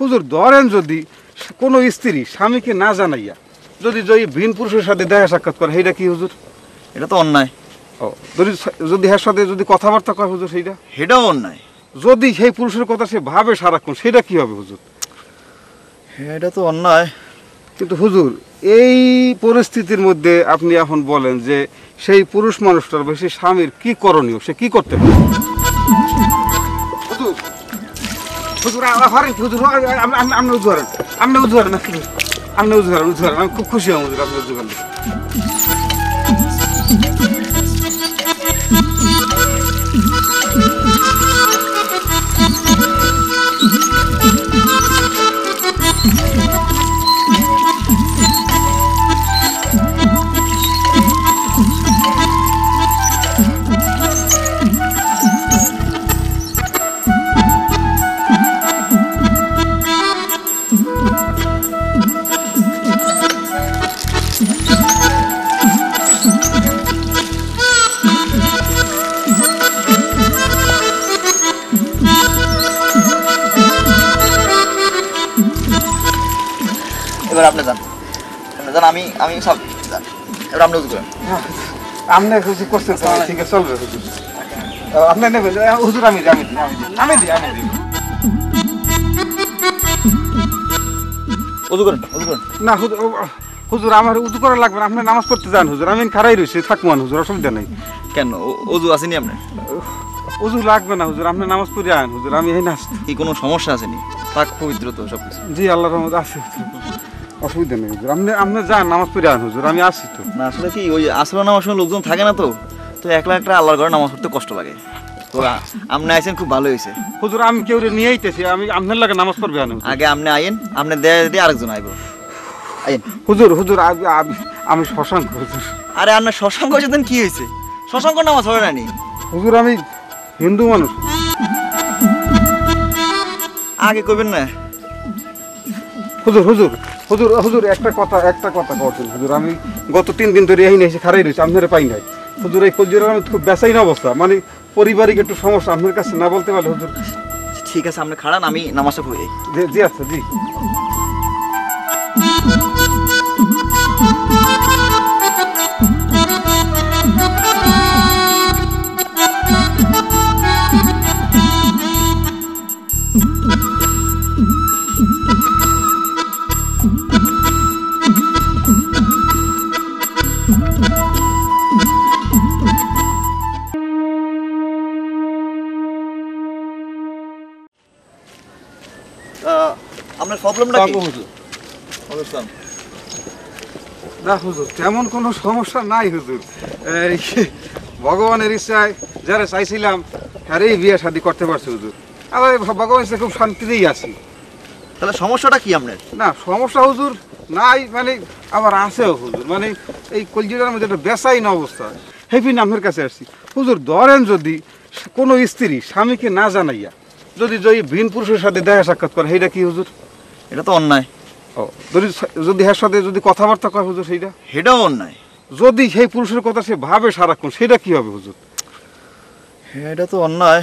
হুজুর ধরেন যদি কোনো স্ত্রী স্বামীকে না জানাইয়া যদি ভিন পুরুষের সাথে দেখা সাক্ষাৎ করে সেইটা কি হুজুর? এটা তো অন্যায়। ও যদি এর সাথে যদি কথাবার্তা কয় হুজুর সেটাও অন্যায়। যদি সেই পুরুষের কথা সে ভাবে সারাক্ষণ সেটা কি হবে হুজুর? এটা তো অন্যায়। কিন্তু হুজুর এই পরিস্থিতির মধ্যে আপনি এখন বলেন যে সেই পুরুষ মানুষটার বেশি স্বামীর কি করণীয়, সে কি করতে পারে? হুজুর হুজুর আপনি উজুহারেন, আপনি উজুহারেন, আপনি উজুহারেন, উজুহারেন, আমি খুব খুশি হব হুজুর আপনি উজুহারেন। এবার আপনি যান, আমি সব এবার আপনি করেন। আপনি খুশি করছেন ঠিক আছে, চলবে হুজুর, আপনি নেবেন হুজুর? আমি দিই উজু করেন। না হুজুর আমার উজু করা লাগবে না, আপনি নামাজ পড়তে যান হুজুর, আমি খারাই রয়েছি, থাকমান হুজুর, অসুবিধা নেই। কেন উজু আসেনি আপনার? উজু লাগবে না হুজুর, আপনি নামাজ পড়ে আন হুজুর, আমি এই নাস্তা। কি কোনো সমস্যা আসেনি? পাক পবিত্র তো সবকিছু? জি আল্লাহর রহমতে আছে, অসুবিধা নেই হুজুর, আপনি যান নামাজ পড়ে আন হুজুর, আমি আসি তো। না আসলে কি ওই আসলে নামাজ সময় লোকজন থাকে না, তো একলা একটা আল্লাহর ঘরে নামাজ পড়তে কষ্ট লাগে। তো আপনি আইছেন, খুব ভালো হয়েছে হুজুর, আমি কেউ নিয়ে আইতেছি, আমি আপনার লাগে নামাজ পড়বে আন। আগে আপনি আইন, আপনি দিয়ে আরেকজন আইব। আইন হুজুর, আমি শশাঙ্ক হুজুর। আরে আপনার শশাঙ্ক যেতেন কি হয়েছে? শশাঙ্ক নামাজ হবে না নি হুজুর? আমি হিন্দু মানুষ। আগে কইবেন না হুজুর একটা কথা বলছেন হুজুর, আমি গত 3 দিন ধরে এই এসে খারাই রয়েছি, আপনারা পাই নাই হুজুর। এই কলজির খুব বেচাইন অবস্থা, মানে পারিবারিক একটু সমস্যা, আপনার কাছে না বলতে পারলে হুজুর। ঠিক আছে, আপনি খাড়ান, আমি নামাজটা পড়ি। জি আচ্ছা, জি। আপনার প্রবলেমটা কি হুজুর? না হুজুর, তেমন কোনো সমস্যা নাই হুজুর, ভগবানের ইচ্ছায় যারা চাইছিলাম আরেই বিয়ে শাদী করতে পারছি হুজুর, আর ভগবানের ইচ্ছায় খুব শান্তিতেই আছি। তাহলে সমস্যাটা কি আপনার? না সমস্যা হুজুর নাই, মানে আবার আছেও হুজুর, মানে এই কলজিটার মধ্যে একটা বেসাইন অবস্থা, হেপিন আপনার কাছে আসছি হুজুর। ধরেন যদি কোনো স্ত্রী স্বামীকে না জানাইয়া যদি ভিন পুরুষের সাথে দেখা সাক্ষাৎ করে সেইটা কি হুজুর? এটা তো অন্যায়। ও যদি এর সাথে যদি কথাবার্তা কয় হুজুর সেটাও অন্যায়। যদি সেই পুরুষের কথা সে ভাবে সারাক্ষণ সেটা কি হবে হুজুর? এটা তো অন্যায়।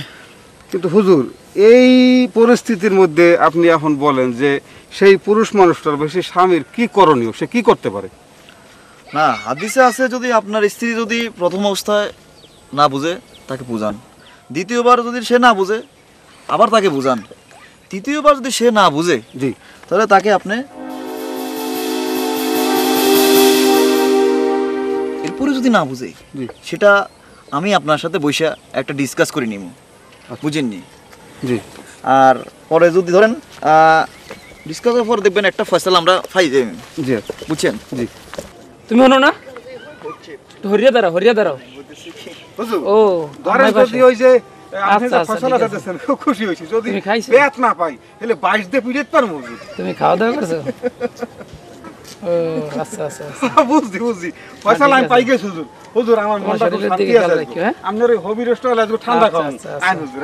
কিন্তু হুজুর এই পরিস্থিতির মধ্যে আপনি এখন বলেন যে সেই পুরুষ মানুষটার বেশি স্বামীর কি করণীয়, সে কি করতে পারে? না হাদিসে আছে, যদি আপনার স্ত্রী যদি প্রথম অবস্থায় না বুঝে তাকে বুঝান, দ্বিতীয়বার যদি সে না বুঝে আবার তাকে বুঝান, তৃতীয়বার যদি সে না বুঝে জি তাহলে তাকে আপনি এরপরে যদি না বুঝে সেটা আমি আপনার সাথে বসে একটা ডিসকাস করে নিব, বুঝেননি? জি। আর পরে যদি ধরেন ডিসকাসের পর দেখবেন একটা ফয়সালা আমরা পাই যাবেন। জি বুঝছেন? জি। তুমি হনো না হরিয়া দাঁড়াও ও ধরেন যদি ওই যে খুব খুশি হয়েছি, যদি পেট না পাই তাহলে 22 দিয়ে পিড়িয়ে পারবো। তুমি খাওয়া দাওয়া করছো? আচ্ছা বুঝছি ফয়সালা আমি পাই গেছি হুজুর। হুজুর আমার মনটা খুব শান্তি আছে, আপনার ওই হবি রেস্টুরেন্টে ঠান্ডা খাওয়ান আইন হুজুর।